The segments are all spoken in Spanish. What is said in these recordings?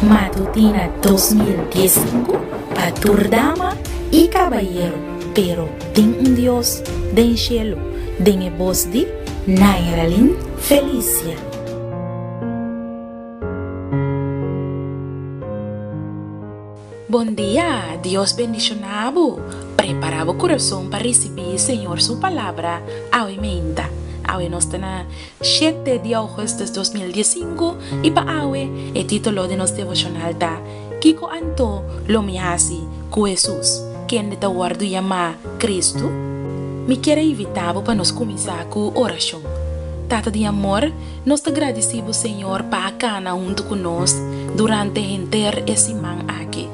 Matutina 2015 para Turdama y Caballero, pero tem Dios den cielo, den voz de Nairalin Felicia. Bom dia, Deus bendicionado. Prepara o coração para receber, Senhor, sua palavra. Amém. Awe nós está na 7 de agosto de 2015 e para awe o título de nosso devocional tá Kiko Anto Lomiasi com Jesus, quem está guardo chamar Cristo. Me quero invitar para nós começar com oração. Tata de amor, nós te agradecemos, Senhor, para cana junto conosco durante inteiro esse man aqui.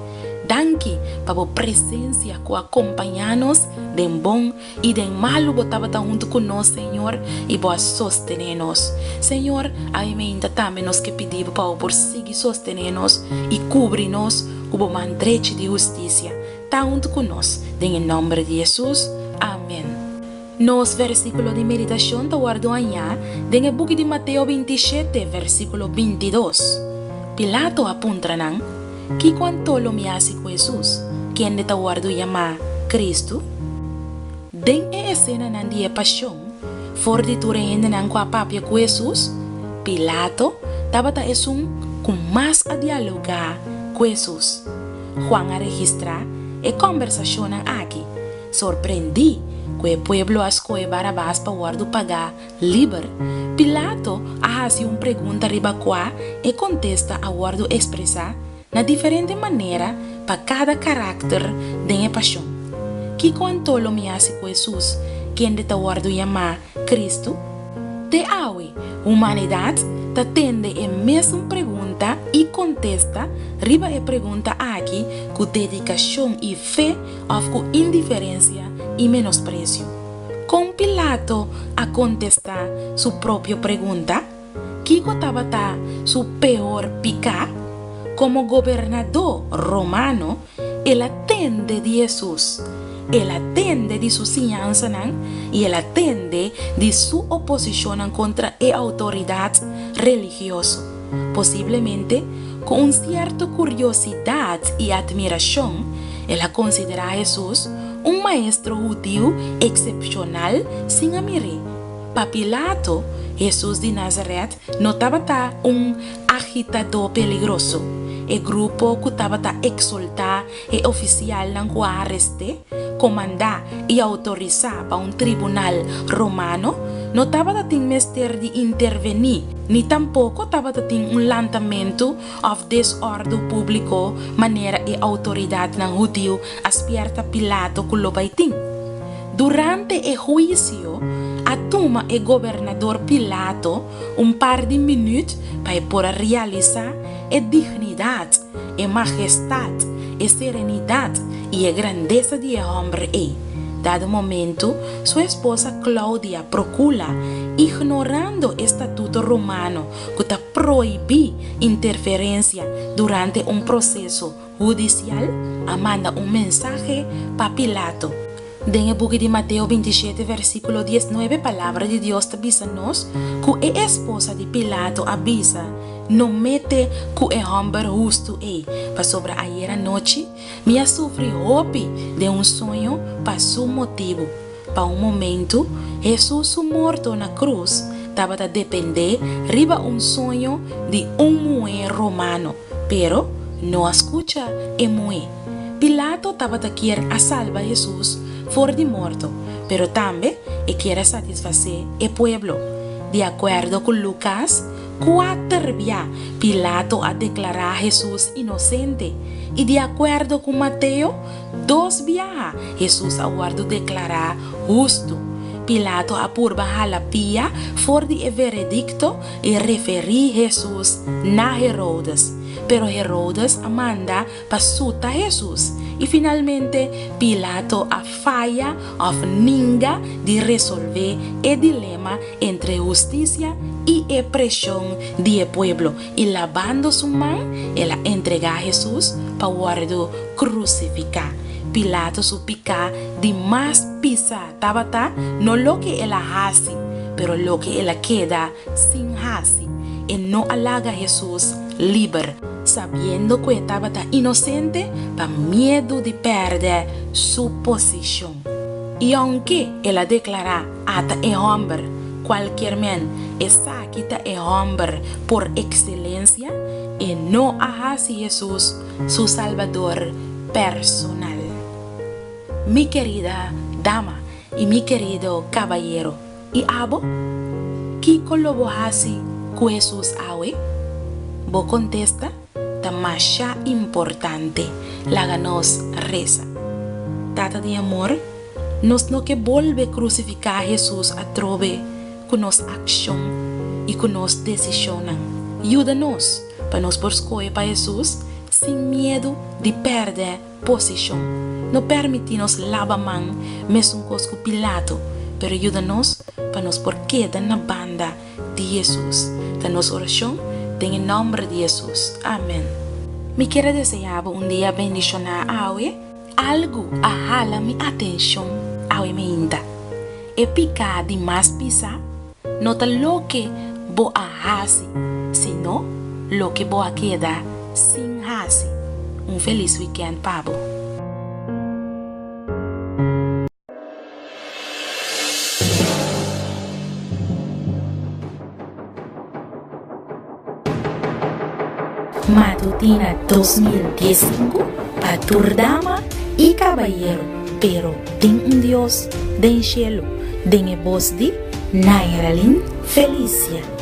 Danke para a presença que acompanha-nos de bom e de malo botava junto conosco, Senhor, e para sostener-nos. Senhor, ainda também nós que pedimos para por seguir sostener-nos e cobrir-nos com o mandrete de justiça. Está junto conosco, em nome de Jesus. Amém. Nos versículo de meditação está guardado amanhã, em o book de Mateus 27, versículo 22. Pilato apunta que quanto lo me hace com Jesus, quem está guardo chamar Cristo, den a cena nan dia paixão, for de tura ainda nan com a papia com Jesus, Pilato estava com mais a dialogar com Jesus. Juan a registrar a conversação aqui, surpreendi que o pueblo escolhe Barabás para guardo pagar livre. Pilato a fazer uma pergunta riba qua e contesta a guardo expressar na diferente maneira para cada caráter de paixão. Que quanto lo me hace com Jesus, quem de guardo chamar Cristo, te awe, humanidade te tende a mesma pergunta e contesta riba a pergunta aqui com dedicação e fé ou com indiferença e menosprezo. Com Pilato a contestar sua própria pergunta, que estava su pior pecado. Como gobernador romano, ele atende de Jesus, ele atende de sua enseñanza e ele atende de sua oposição contra a autoridade religiosa. Possivelmente, com certa curiosidade e admiração, ele considera Jesus maestro judío excepcional sem admirar. Para Pilato, Jesus de Nazaré não estava agitador peligroso. O grupo que estava exaltar o oficial que arreste, comandar e autorizar para tribunal romano, não estava mestre de intervenir, nem tampouco estava lançamento ou desordem público, maneira a autoridade judeu aspierta Pilato que lo baitin. Durante o juízo, atuma o governador Pilato par de minutos para poder realizar a dignidade, a majestade, a serenidade e a grandeza de homem. Dado momento, sua esposa Cláudia procura, ignorando o estatuto romano que te proíbe interferência durante processo judicial, manda mensagem para Pilato. En el book de Mateo 27, versículo 19, palabra de Dios te avisa-nos que a esposa de Pilato avisa, no mete que el hombre justo para sobre ayer noche, me sufre hope de sonho para su motivo. Para momento, Jesús morto na cruz, estaba a depender riba sonho de mujer romano, pero no escucha el mujer. Pilato estaba a querer a salvar Jesus for de morto, pero também quiere satisfacer el pueblo. De acuerdo con Lucas 4, Pilato a declarar a Jesús inocente. Y de acuerdo con Mateo 2, Jesús a guardo declarar justo. Pilato a purba la pia for de veredicto y referir Jesús na Herodes. Pero Herodes manda para Jesús. E finalmente Pilato a falla of ninga de resolver o dilema entre justiça e a pressão do pueblo. E lavando sua mão, ela entrega a Jesus para guardo crucificar. Pilato supica de mais pisa tabata, no lo que ela hace, pero lo que ela queda sin hace. E não alaga Jesus livre sabiendo que estaba inocente, por miedo de perder su posición. Y aunque ella declara hasta el hombre, cualquier man, esa quita el hombre por excelencia, y no hace Jesús su Salvador personal. Mi querida dama y mi querido caballero, ¿y abo? ¿Qué lo vos hace con Jesús hoy? Vos contesta, la más importante, la ganos reza. Tata de amor, nos no que vuelve crucificar a Jesús a trove con nos acción y con nos decisión. Ayúdanos para nos buscar para Jesús sin miedo de perder posición. No permitimos lavar man, mesmo con Pilato, pero ayúdanos para nos por quedar en la banda de Jesús. Danos oración en el nombre de Jesús. Amén. Me quiero desear un día bendicionar hoy. Algo jala mi atención hoy me inda. E picar de más pisa, no ta lo que voy a hacer, sino lo que voy a quedar sin hacer. Un feliz weekend, Pablo. Matutina 2015 para tu dama y caballero, pero ten un Dios del cielo, den voz de Nairalyn Felicia.